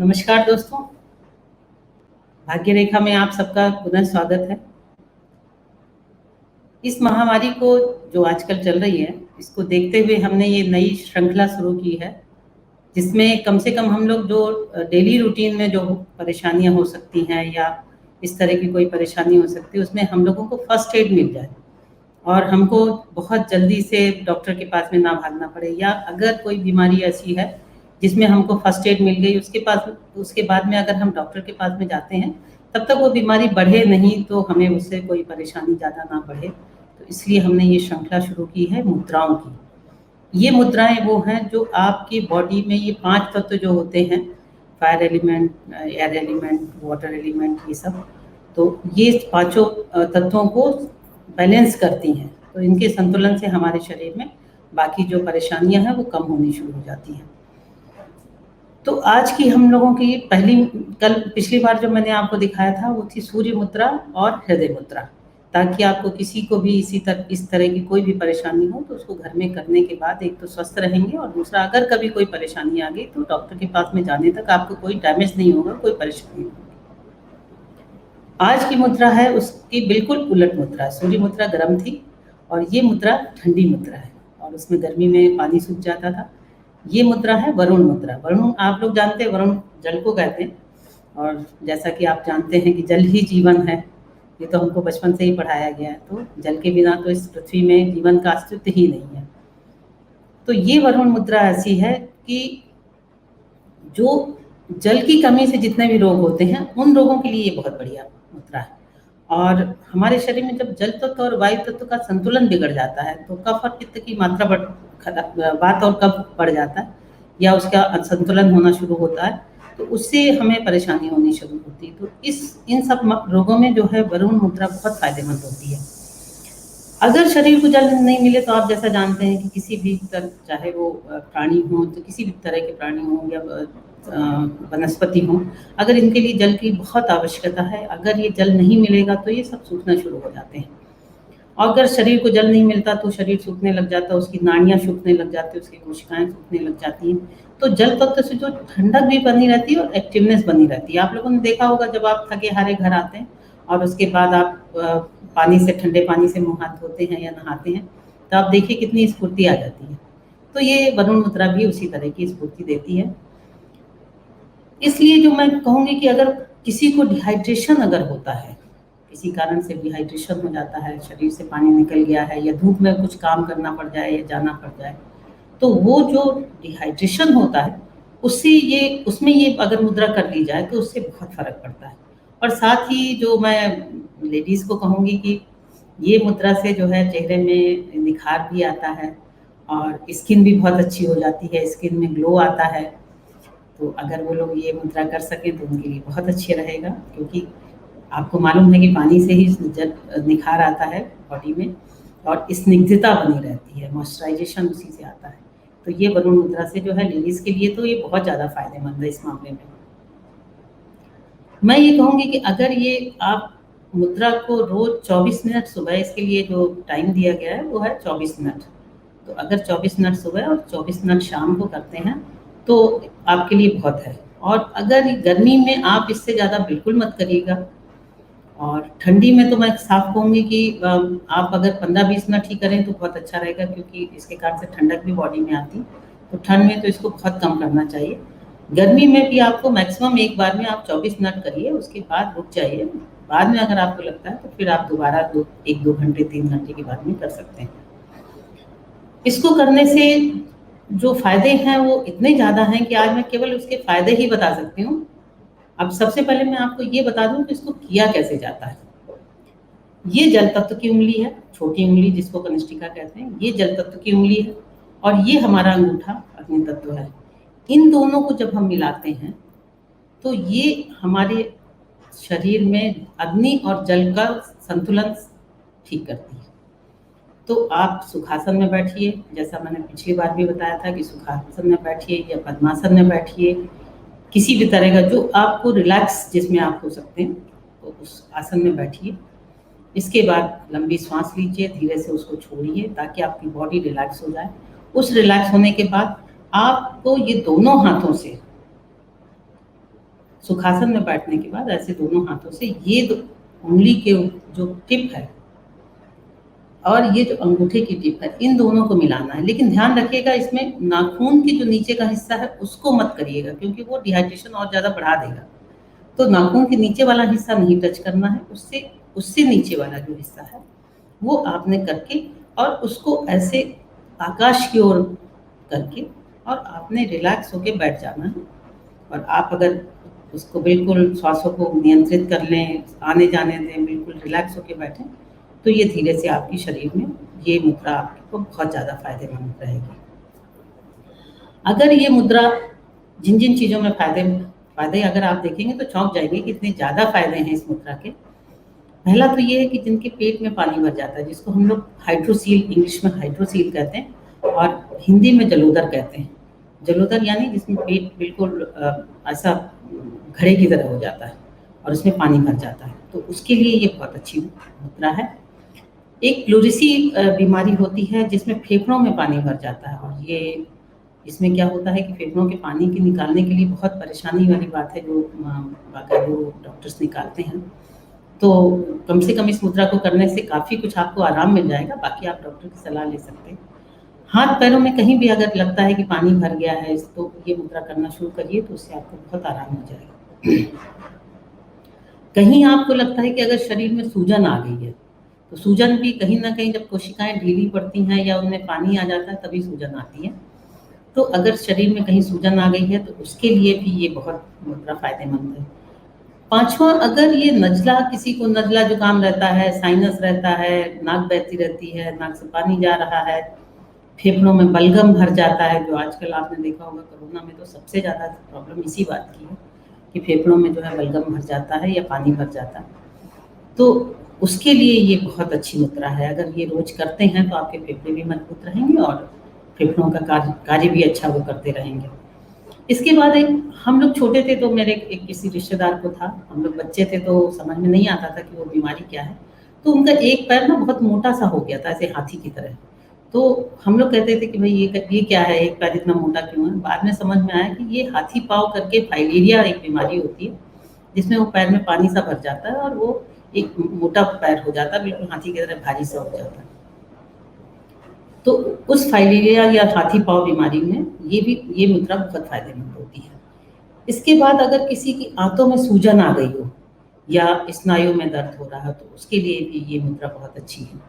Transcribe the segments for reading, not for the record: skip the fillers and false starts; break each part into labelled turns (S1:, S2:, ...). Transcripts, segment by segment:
S1: नमस्कार दोस्तों, भाग्य रेखा में आप सबका पुनः स्वागत है। इस महामारी को जो आजकल चल रही है, इसको देखते हुए हमने ये नई श्रृंखला शुरू की है, जिसमें कम से कम हम लोग जो डेली रूटीन में जो परेशानियां हो सकती हैं या इस तरह की कोई परेशानी हो सकती है, उसमें हम लोगों को फर्स्ट एड मिल जाए और हमको बहुत जल्दी से डॉक्टर के पास में ना भागना पड़े, या अगर कोई बीमारी ऐसी है जिसमें हमको फर्स्ट एड मिल गई, उसके बाद में अगर हम डॉक्टर के पास में जाते हैं, तब तक वो बीमारी बढ़े नहीं, तो हमें उससे कोई परेशानी ज़्यादा ना बढ़े। तो इसलिए हमने ये श्रृंखला शुरू की है मुद्राओं की। ये मुद्राएं वो हैं जो आपकी बॉडी में ये 5 तत्व जो होते हैं, fire element, air element, water element, ये सब, तो ये पांचों तत्वों को बैलेंस करती हैं। तो इनके संतुलन से हमारे शरीर में बाकी जो परेशानियां हैं वो कम होनी शुरू हो जाती हैं। तो आज की हम लोगों की पिछली बार जो मैंने आपको दिखाया था वो थी सूर्य मुद्रा और हृदय मुद्रा, ताकि आपको किसी को भी इस तरह की कोई भी परेशानी हो तो उसको घर में करने के बाद एक तो स्वस्थ रहेंगे, और दूसरा अगर कभी कोई परेशानी आ गई तो डॉक्टर के पास में जाने तक आपको कोई डैमेज नहीं होगा, कोई परेशानी नहीं होगी। आज की मुद्रा है उसकी बिल्कुल उलट मुद्रा। सूर्य मुद्रा गर्म थी और ये मुद्रा ठंडी मुद्रा है, और उसमें गर्मी में पानी सूख जाता था। ये मुद्रा है वरुण मुद्रा। वरुण आप लोग जानते हैं, वरुण जल को कहते हैं, और जैसा कि आप जानते हैं कि जल ही जीवन है, ये तो हमको बचपन से ही पढ़ाया गया है। तो जल के बिना तो इस पृथ्वी में जीवन का अस्तित्व ही नहीं है। तो ये वरुण मुद्रा ऐसी है कि जो जल की कमी से जितने भी रोग होते हैं, उन रोगों के लिए ये बहुत बढ़िया मुद्रा है। और हमारे शरीर में जब जल तत्व और वायु तत्व का संतुलन बिगड़ जाता है तो कफ और पित्त की मात्रा वात और कफ बढ़ जाता है, या उसका असंतुलन होना शुरू होता है, तो उससे हमें परेशानी होनी शुरू होती है। तो इन सब रोगों में जो है वरुण मुद्रा बहुत फायदेमंद होती है। अगर शरीर को जल नहीं मिले तो आप जैसा जानते हैं कि किसी भी चाहे वो प्राणी हो, तो किसी भी तरह के प्राणी हो या वनस्पति हो, अगर इनके लिए जल की बहुत आवश्यकता है, अगर ये जल नहीं मिलेगा तो ये सब सूखना शुरू हो जाते हैं। और अगर शरीर को जल नहीं मिलता तो शरीर सूखने लग जाता है, उसकी नाड़ियाँ सूखने लग जाती है, उसकी कोशिकाएं सूखने लग जाती हैं। तो जल तत्व से जो ठंडक भी बनी रहती है और एक्टिवनेस बनी रहती है। आप लोगों ने देखा होगा जब आप थके हारे घर आते हैं और उसके बाद आप ठंडे पानी से मुँह हाथ धोते हैं या नहाते हैं, तो आप देखिए कितनी स्फूर्ति आ जाती है। तो ये वरुण मुद्रा भी उसी तरह की स्फूर्ति देती है। इसलिए जो मैं कहूँगी कि अगर किसी को डिहाइड्रेशन अगर होता है, किसी कारण से डिहाइड्रेशन हो जाता है, शरीर से पानी निकल गया है, या धूप में कुछ काम करना पड़ जाए या जाना पड़ जाए, तो वो जो डिहाइड्रेशन होता है उसमें ये अगर मुद्रा कर ली जाए तो उससे बहुत फर्क पड़ता है। और साथ ही जो मैं लेडीज़ को कहूँगी कि ये मुद्रा से जो है चेहरे में निखार भी आता है और स्किन भी बहुत अच्छी हो जाती है, स्किन में ग्लो आता है। तो अगर वो लोग ये मुद्रा कर सकें तो उनके लिए बहुत अच्छे रहेगा, क्योंकि आपको मालूम है कि पानी से ही निखार आता है बॉडी में, और स्निग्धता बनी रहती है, मॉइस्चराइजेशन उसी से आता है। तो ये वरुण मुद्रा से जो है लेडीज़ के लिए तो ये बहुत ज़्यादा फायदेमंद है इस मामले में। मैं ये कहूँगी कि अगर ये आप मुद्रा को रोज 24 मिनट, सुबह इसके लिए जो टाइम दिया गया है वो है 24 मिनट, तो अगर 24 मिनट सुबह और 24 मिनट शाम को करते हैं तो आपके लिए बहुत है। और अगर गर्मी में आप इससे ज़्यादा बिल्कुल मत करिएगा, और ठंडी में तो मैं साफ कहूँगी कि आप अगर 15-20 मिनट ही करें तो बहुत अच्छा रहेगा, क्योंकि इसके कारण से ठंडक भी बॉडी में आती। तो ठंड में तो इसको बहुत कम करना चाहिए। गर्मी में भी आपको मैक्सिमम एक बार में आप 24 मिनट करिए, उसके बाद रुक जाइए। बाद में अगर आपको लगता है तो फिर आप दोबारा 1-2 घंटे 3 घंटे के बाद में कर सकते हैं। इसको करने से जो फायदे हैं वो इतने ज़्यादा हैं कि आज मैं केवल उसके फायदे ही बता सकती हूँ। अब सबसे पहले मैं आपको ये बता दूं कि इसको किया कैसे जाता है। ये जल तत्व की उंगली है, छोटी उंगली जिसको कनिष्ठिका कहते हैं, ये जल तत्व की उंगली है, और ये हमारा अंगूठा अग्नि तत्व है। इन दोनों को जब हम मिलाते हैं तो ये हमारे शरीर में अग्नि और जल का संतुलन ठीक करती है। तो आप सुखासन में बैठिए, जैसा मैंने पिछली बार भी बताया था कि सुखासन में बैठिए या पद्मासन में बैठिए, किसी भी तरह का जो आपको रिलैक्स जिसमें आप हो सकते हैं तो उस आसन में बैठिए। इसके बाद लंबी सांस लीजिए, धीरे से उसको छोड़िए ताकि आपकी बॉडी रिलैक्स हो जाए। उस रिलैक्स होने के बाद आपको ये दोनों हाथों से सुखासन में बैठने के बाद ऐसे दोनों हाथों से ये उंगली के जो टिप है और ये जो अंगूठे की टिप है, इन दोनों को मिलाना है। लेकिन ध्यान रखिएगा, इसमें नाखून की जो नीचे का हिस्सा है उसको मत करिएगा, क्योंकि वो डिहाइड्रेशन और ज़्यादा बढ़ा देगा। तो नाखून के नीचे वाला हिस्सा नहीं टच करना है, उससे उससे नीचे वाला जो हिस्सा है वो आपने करके और उसको ऐसे आकाश की ओर करके और आपने रिलैक्स होके बैठ जाना है। और आप अगर उसको बिल्कुल श्वासों को नियंत्रित कर लें, आने जाने दें, बिल्कुल रिलैक्स होके बैठें, तो ये धीरे से आपकी शरीर में ये मुद्रा आपको बहुत ज़्यादा फायदेमंद रहेगी। अगर ये मुद्रा जिन जिन चीज़ों में फायदे अगर आप देखेंगे तो चौंक जाएंगे कि इतने ज़्यादा फायदे हैं इस मुद्रा के। पहला तो ये है कि जिनके पेट में पानी भर जाता है, जिसको हम लोग हाइड्रोसील, इंग्लिश में हाइड्रोसील कहते हैं और हिंदी में जलोदर कहते हैं। जलोदर यानी जिसमें पेट बिल्कुल ऐसा घड़े की तरह हो जाता है और उसमें पानी भर जाता है, तो उसके लिए ये बहुत अच्छी मुद्रा है। एक प्लूरिसी बीमारी होती है जिसमें फेफड़ों में पानी भर जाता है, और ये इसमें क्या होता है कि फेफड़ों के पानी के निकालने के लिए बहुत परेशानी वाली बात है, जो डॉक्टर्स निकालते हैं। तो कम से कम इस मुद्रा को करने से काफ़ी कुछ आपको आराम मिल जाएगा। बाकी आप डॉक्टर की सलाह ले सकते हैं। हाथ पैरों में कहीं भी अगर लगता है कि पानी भर गया है, तो ये मुद्रा करना शुरू करिए, तो उससे आपको बहुत आराम हो जाएगा। कहीं आपको लगता है कि अगर शरीर में सूजन आ गई है, तो सूजन भी कहीं ना कहीं जब कोशिकाएं ढीली पड़ती हैं या उनमें पानी आ जाता है तभी सूजन आती है। तो अगर शरीर में कहीं सूजन आ गई है तो उसके लिए भी ये बहुत मुद्रा फायदेमंद है। पांचवा, अगर ये नज़ला, किसी को नज़ला जुकाम रहता है, साइनस रहता है, नाक बहती रहती है, नाक से पानी जा रहा है, फेफड़ों में बलगम भर जाता है, जो आजकल आपने देखा होगा कोरोना में तो सबसे ज़्यादा प्रॉब्लम इसी बात की है कि फेफड़ों में जो है बलगम भर जाता है या पानी भर जाता है, तो उसके लिए ये बहुत अच्छी मुद्रा है। अगर ये रोज करते हैं तो आपके फेफड़े भी मजबूत रहेंगे और फेफड़ों का कार्य भी अच्छा वो करते रहेंगे। इसके बाद हम लोग छोटे थे तो मेरे एक किसी रिश्तेदार को था, हम लोग बच्चे थे तो समझ में नहीं आता था कि वो बीमारी क्या है, तो उनका एक पैर ना बहुत मोटा सा हो गया था, ऐसे हाथी की तरह। तो हम लोग कहते थे कि भाई ये क्या है, एक पैर इतना मोटा क्यों है। बाद में समझ में आया कि ये हाथी पाँव करके फाइलेरिया एक बीमारी होती है, जिसमें वो पैर में पानी सा भर जाता है और वो एक मोटा पैर हो जाता है, बिल्कुल हाथी की तरह भारी सा हो जाता है। तो उस फाइलेरिया या हाथी पाँव बीमारी में ये मुद्रा बहुत फायदेमंद होती है। इसके बाद अगर किसी की आंतों में सूजन आ गई हो या स्नायु में दर्द हो रहा है, तो उसके लिए भी ये मुद्रा बहुत अच्छी है।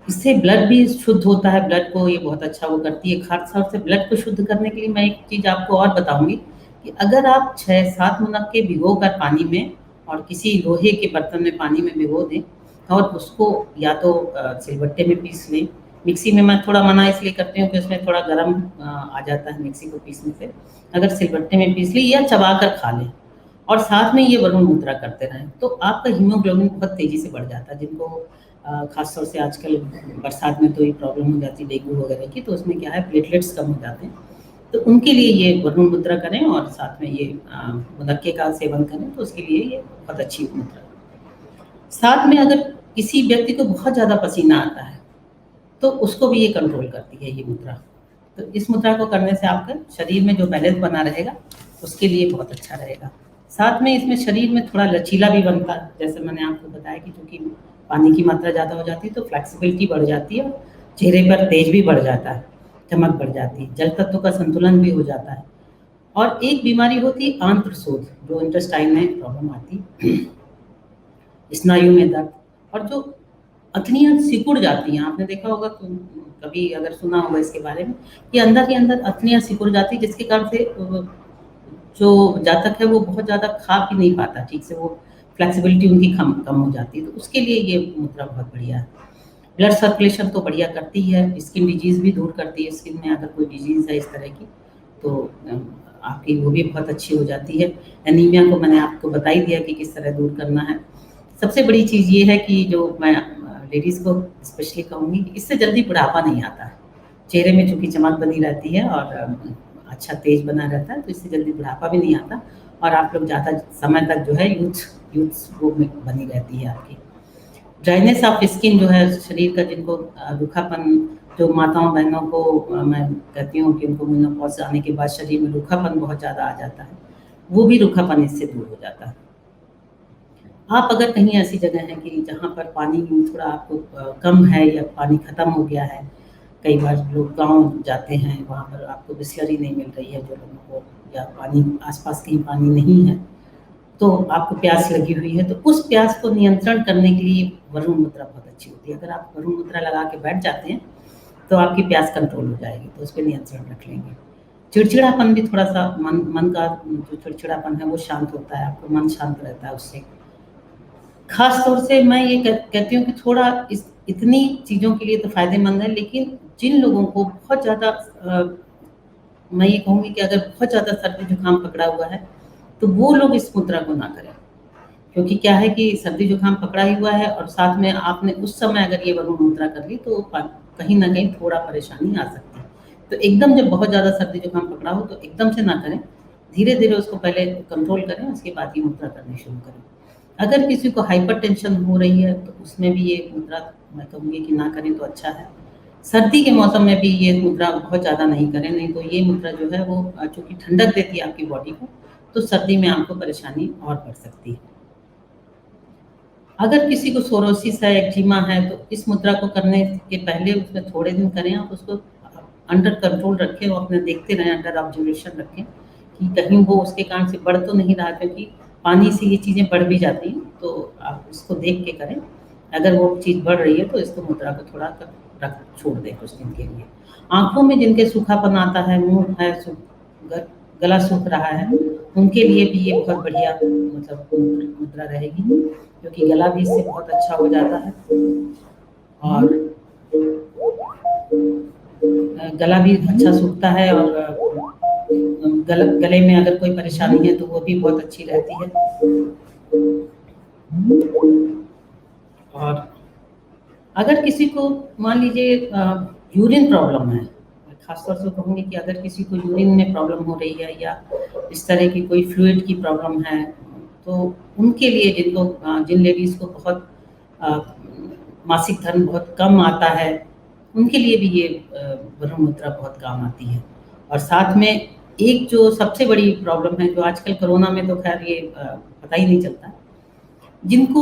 S1: इससे ब्लड भी शुद्ध होता है, ब्लड को ये बहुत अच्छा वो करती है। खास तौर से ब्लड को शुद्ध करने के लिए मैं एक चीज़ आपको और बताऊंगी कि अगर आप 6-7 मुनक्के भिगो कर पानी में और किसी लोहे के बर्तन में पानी में भिगो दें और उसको या तो सिलबट्टे में पीस लें। मिक्सी में मैं थोड़ा मना इसलिए करती हूँ कि उसमें थोड़ा गर्म आ जाता है मिक्सी को पीसने से। अगर सिलबट्टे में पीस ली या चबा कर खा लें और साथ में ये वरुण मुद्रा करते रहें, तो आपका हीमोग्लोबिन बहुत तेज़ी से बढ़ जाता है। जिनको खास तौर से आजकल बरसात में तो ये प्रॉब्लम हो जाती है डेंगू वगैरह की, तो उसमें क्या है प्लेटलेट्स कम हो जाते हैं, तो उनके लिए ये वरुण मुद्रा करें और साथ में ये मुनक्के का सेवन करें, तो उसके लिए ये बहुत अच्छी मुद्रा है। साथ में अगर किसी व्यक्ति को बहुत ज़्यादा पसीना आता है तो उसको भी ये कंट्रोल करती है ये मुद्रा। तो इस मुद्रा को करने से आपका शरीर में जो बैलेंस बना रहेगा उसके लिए बहुत अच्छा रहेगा। साथ में इसमें शरीर में थोड़ा लचीला भी बनता है, जैसे मैंने आपको बताया कि चूँकि पानी की मात्रा ज़्यादा हो जाती है तो फ्लेक्सिबिलिटी बढ़ जाती है, चेहरे पर तेज भी बढ़ जाता है, चमक बढ़ जाती है, जल तत्व का संतुलन भी हो जाता है। और एक बीमारी होती है आंत्रशोथ, जो इंटेस्टाइन में प्रॉब्लम आती है, स्नायु में दर्द, और जो अथनियाँ सिकुड़ जाती हैं। आपने देखा होगा कभी, अगर सुना होगा इसके बारे में, कि अंदर ही अंदर अथनियाँ सिकुड़ जाती है, जिसके कारण से जो जातक है वो बहुत ज़्यादा खा भी नहीं पाता ठीक से, वो फ्लेक्सिबिलिटी उनकी कम हो जाती है। तो उसके लिए ये मुद्रा बहुत बढ़िया है। ब्लड सर्कुलेशन तो बढ़िया करती है, स्किन डिजीज़ भी दूर करती है। स्किन में अगर कोई डिजीज़ है इस तरह की तो आपकी वो भी बहुत अच्छी हो जाती है। एनीमिया को मैंने आपको बता ही दिया कि किस तरह दूर करना है। सबसे बड़ी चीज़ ये है कि जो मैं लेडीज़ को स्पेशली कहूँगी कि इससे जल्दी बुढ़ापा नहीं आता है। चेहरे में चूँकि चमक बनी रहती है और अच्छा तेज बना रहता है, तो इससे जल्दी बुढ़ापा भी नहीं आता और आप लोग ज़्यादा समय तक जो है यूथ वो बनी रहती है आपकी। ड्राइनेस ऑफ स्किन जो है शरीर का, जिनको रूखापन, जो माताओं बहनों को मैं कहती हूँ कि उनको मेनोपॉज आने के बाद शरीर में रूखापन बहुत ज़्यादा आ जाता है, वो भी रूखापन इससे दूर हो जाता है। आप अगर कहीं ऐसी जगह हैं कि जहाँ पर पानी थोड़ा आपको कम है या पानी ख़त्म हो गया है, कई बार लोग गाँव जाते हैं, वहाँ पर आपको बिसलरी नहीं मिल रही है जो लोगों को, या पानी आस-पास कहीं पानी नहीं है, तो आपको प्यास लगी हुई है, तो उस प्यास को नियंत्रण करने के लिए वरुण मुद्रा बहुत अच्छी होती है। अगर आप वरुण मुद्रा लगा के बैठ जाते हैं, तो आपकी प्यास कंट्रोल हो जाएगी, तो उस पे नियंत्रण रख लेंगे। चिड़चिड़ापन भी थोड़ा-सा मन का जो चिड़चिड़ापन है वो शांत होता है, आपका मन शांत रहता है उससे। ख़ास तौर से मैं ये कहती हूँ कि थोड़ा इतनी चीज़ों के लिए तो फ़ायदेमंद है, लेकिन जिन लोगों को बहुत ज़्यादा मैं ये कहूँगी कि अगर बहुत ज़्यादा सर्दी-जुकाम पकड़ा हुआ है, तो वो लोग इस मुद्रा को ना करें। क्योंकि क्या है कि सर्दी-जुकाम पकड़ा ही हुआ है और साथ में आपने उस समय अगर ये वरुण मुद्रा कर ली, तो कहीं न कहीं थोड़ा परेशानी आ सकती है। तो एकदम जब बहुत ज़्यादा सर्दी-जुकाम पकड़ा हो, तो एकदम से ना करें। धीरे-धीरे उसको पहले कंट्रोल करें, उसके बाद ये मुद्रा करनी शुरू करें। अगर किसी को हाइपरटेंशन हो रही है, तो उसमें भी ये मुद्रा मैं कहूँगी कि ना करें तो अच्छा है। सर्दी के मौसम में भी ये मुद्रा बहुत ज़्यादा नहीं करें, नहीं तो ये मुद्रा जो है वो चूँकि ठंडक देती है आपकी बॉडी को, तो सर्दी में आपको परेशानी और बढ़ सकती है। अगर किसी को सोरोसिस है, एक्जिमा है, तो इस मुद्रा को करने के पहले उसमें थोड़े दिन करें, आप उसको अंडर कंट्रोल रखें और अपने देखते रहें, अंडर ऑब्जर्वेशन रखें कि कहीं वो उसके कारण से बढ़ तो नहीं रहा, क्योंकि पानी से ये चीज़ें बढ़ भी जाती हैं, तो आप उसको देख के करें। अगर वो चीज़ बढ़ रही है तो इसको मुद्रा को थोड़ा रख छोड़ दें कुछ दिन के लिए। आँखों में जिनके सूखापन आता है, मुँह है गला सूख रहा है, उनके लिए भी ये बहुत बढ़िया मतलब मुद्रा रहेगी, क्योंकि गला भी इससे बहुत अच्छा हो जाता है और गला भी अच्छा सूखता है और गले में अगर कोई परेशानी है तो वो भी बहुत अच्छी रहती है। और अगर किसी को मान लीजिए यूरिन प्रॉब्लम है, ख़ास तौर से कहूँगी कि अगर किसी को यूरिन में प्रॉब्लम हो रही है या इस तरह की कोई फ्लूइड की प्रॉब्लम है, तो उनके लिए जिन लेडीज़ को बहुत मासिक धर्म बहुत कम आता है, उनके लिए भी ये वरुण मुद्रा बहुत काम आती है। और साथ में एक जो सबसे बड़ी प्रॉब्लम है, जो आजकल कोरोना में तो ख़ैर ये पता ही नहीं चलता, जिनको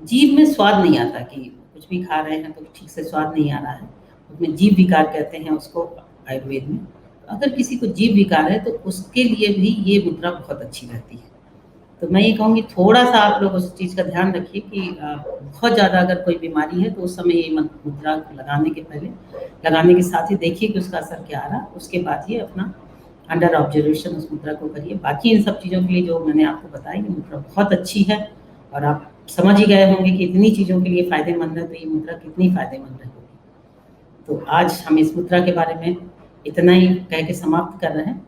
S1: जीभ में स्वाद नहीं आता, कि कुछ भी खा रहे हैं तो ठीक से स्वाद नहीं आ रहा है, उसमें जीभ विकार कहते हैं उसको आयुर्वेद में। अगर किसी को जीभ विकार है तो उसके लिए भी ये मुद्रा बहुत अच्छी रहती है। तो मैं ये कहूँगी थोड़ा-सा आप लोग उस चीज़ का ध्यान रखिए कि बहुत ज़्यादा अगर कोई बीमारी है तो उस समय ये मुद्रा लगाने के पहले, लगाने के साथ ही देखिए कि उसका असर क्या आ रहा है, उसके बाद ये अपना अंडर ऑब्जर्वेशन उस मुद्रा को करिए। बाकी इन सब चीज़ों के लिए जो मैंने आपको बताई, ये मुद्रा बहुत अच्छी है और आप समझ ही गए होंगे कि इतनी चीज़ों के लिए फ़ायदेमंद है, तो ये मुद्रा कितनी फ़ायदेमंद है। तो आज हम इस मुद्रा के बारे में इतना ही कह के समाप्त कर रहे हैं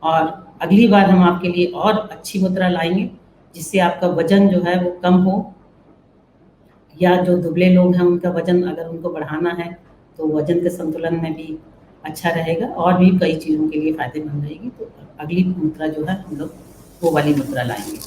S1: और अगली बार हम आपके लिए और अच्छी मुद्रा लाएँगे, जिससे आपका वज़न जो है वो कम हो, या जो दुबले लोग हैं उनका वज़न अगर उनको बढ़ाना है, तो वज़न के संतुलन में भी अच्छा रहेगा और भी कई चीज़ों के लिए फ़ायदेमंद रहेगी। तो अगली मुद्रा जो है हम लोग वो वाली मुद्रा लाएँगे।